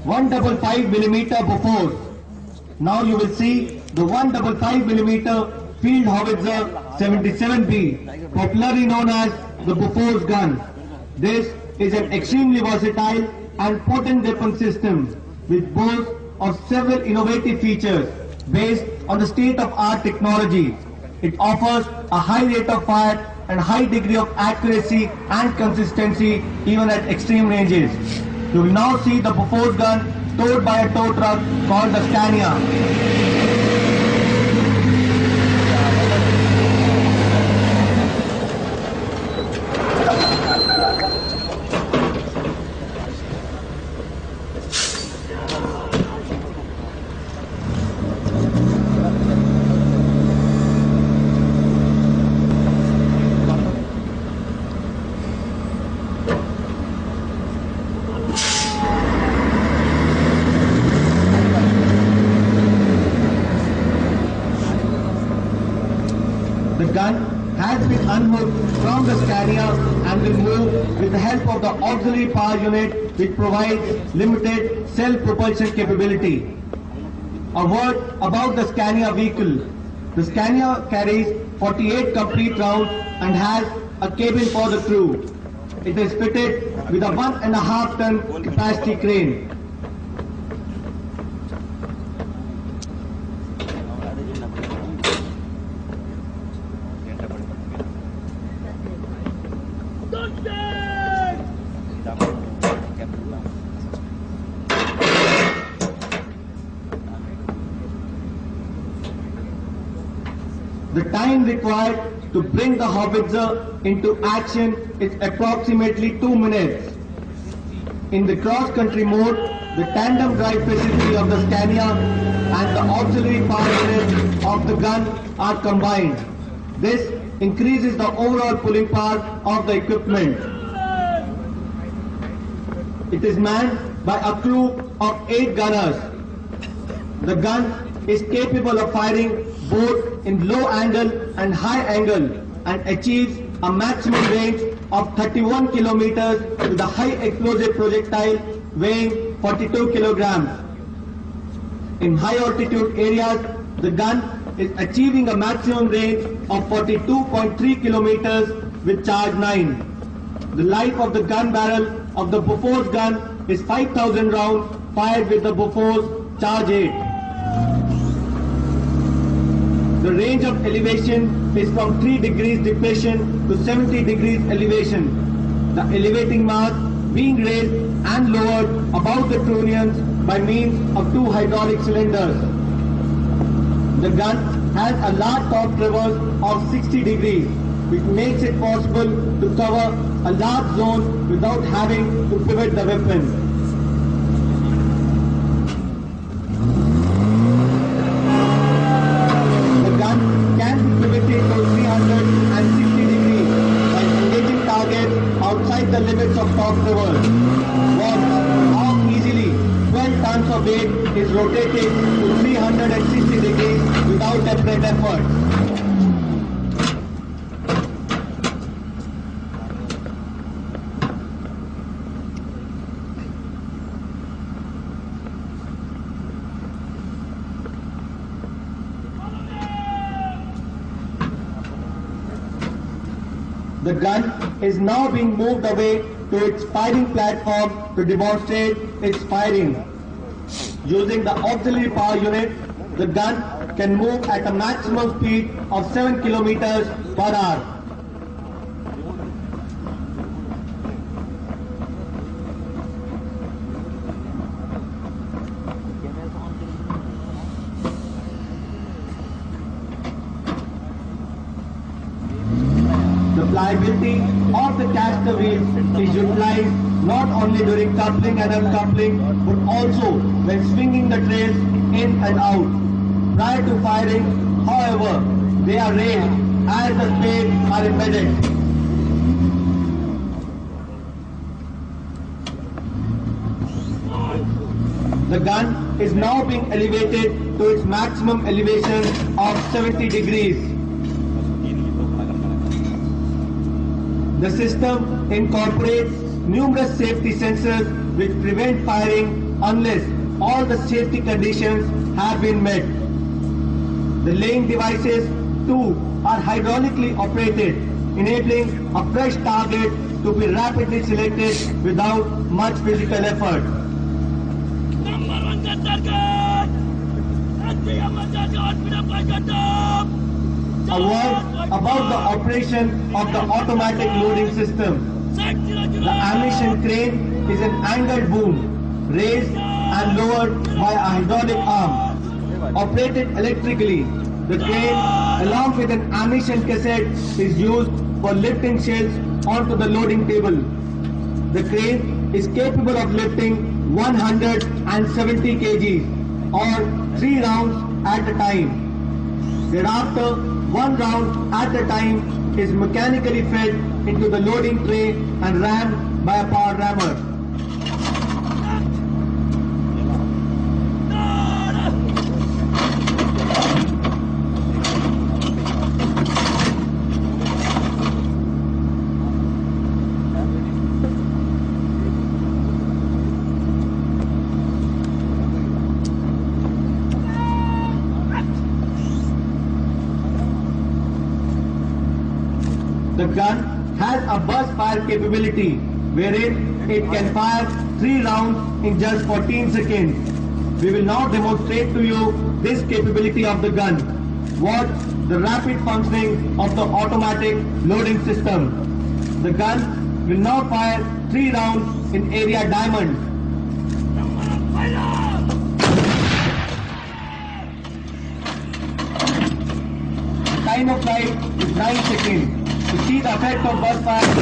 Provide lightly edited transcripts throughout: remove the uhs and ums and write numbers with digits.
155mm Bofors. Now you will see the 155mm Field Howitzer 77B, popularly known as the Bofors gun. This is an extremely versatile and potent weapon system which boasts of several innovative features based on the state-of-art technology. It offers a high rate of fire and high degree of accuracy and consistency even at extreme ranges. You will now see the Bofors gun towed by a tow truck called the Scania. The gun has been unhooked from the Scania and will move with the help of the auxiliary power unit which provides limited self-propulsion capability. A word about the Scania vehicle. The Scania carries 48 complete rounds and has a cabin for the crew. It is fitted with a 1.5 ton capacity crane. The time required to bring the howitzer into action is approximately 2 minutes. In the cross-country mode, the tandem drive facility of the Scania and the auxiliary power unit of the gun are combined. This increases the overall pulling power of the equipment. It is manned by a crew of 8 gunners. The gun is capable of firing both in low angle and high angle and achieves a maximum range of 31 kilometers with a high explosive projectile weighing 42 kilograms. In high altitude areas, the gun is achieving a maximum range of 42.3 kilometers with charge 9. The life of the gun barrel of the Bofors gun is 5,000 rounds fired with the Bofors charge 8. The range of elevation is from 3 degrees depression to 70 degrees elevation. The elevating mass being raised and lowered above the trunnions by means of 2 hydraulic cylinders. The gun has a large top traverse of 60 degrees, which makes it possible to cover a large zone without having to pivot the weapon. Outside the limits of top traverse. Watch how easily 12 tons of weight is rotated to 360 degrees without separate effort. The gun is now being moved away to its firing platform to demonstrate its firing. Using the auxiliary power unit, the gun can move at a maximum speed of 7 kilometers per hour. The pliability of the caster wheel is utilized not only during coupling and uncoupling but also when swinging the trails in and out. Prior to firing, however, they are raised as the spades are embedded. The gun is now being elevated to its maximum elevation of 70 degrees. The system incorporates numerous safety sensors which prevent firing unless all the safety conditions have been met. The laying devices too are hydraulically operated, enabling a fresh target to be rapidly selected without much physical effort. Number one target! A word about the operation of the automatic loading system. The ammunition crane is an angled boom, raised and lowered by a hydraulic arm. Operated electrically, the crane, along with an ammunition cassette, is used for lifting shells onto the loading table. The crane is capable of lifting 170 kg or 3 rounds at a time. Thereafter, 1 round at a time is mechanically fed into the loading tray and rammed by a power rammer. The gun has a burst fire capability wherein it can fire 3 rounds in just 14 seconds. We will now demonstrate to you this capability of the gun. Watch the rapid functioning of the automatic loading system. The gun will now fire 3 rounds in area diamond. The time of flight is 9 seconds. To see the effect of burst fire in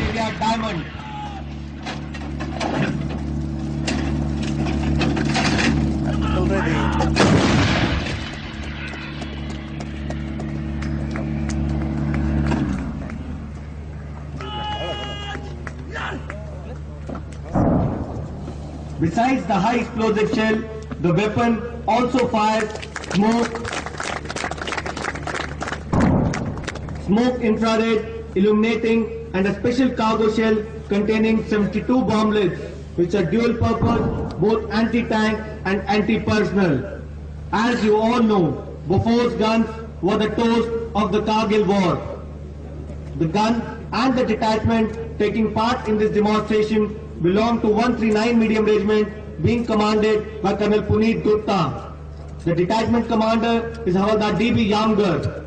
area diamond. Besides the high explosive shell, the weapon also fires smoke infrared, illuminating, and a special cargo shell containing 72 bomblets, which are dual purpose, both anti-tank and anti-personnel. As you all know, Bofors guns were the toast of the Kargil war. The gun and the detachment taking part in this demonstration belong to 139 Medium Regiment, being commanded by Colonel Puneet Gupta. The detachment commander is Havaldar D.B. Yamgar.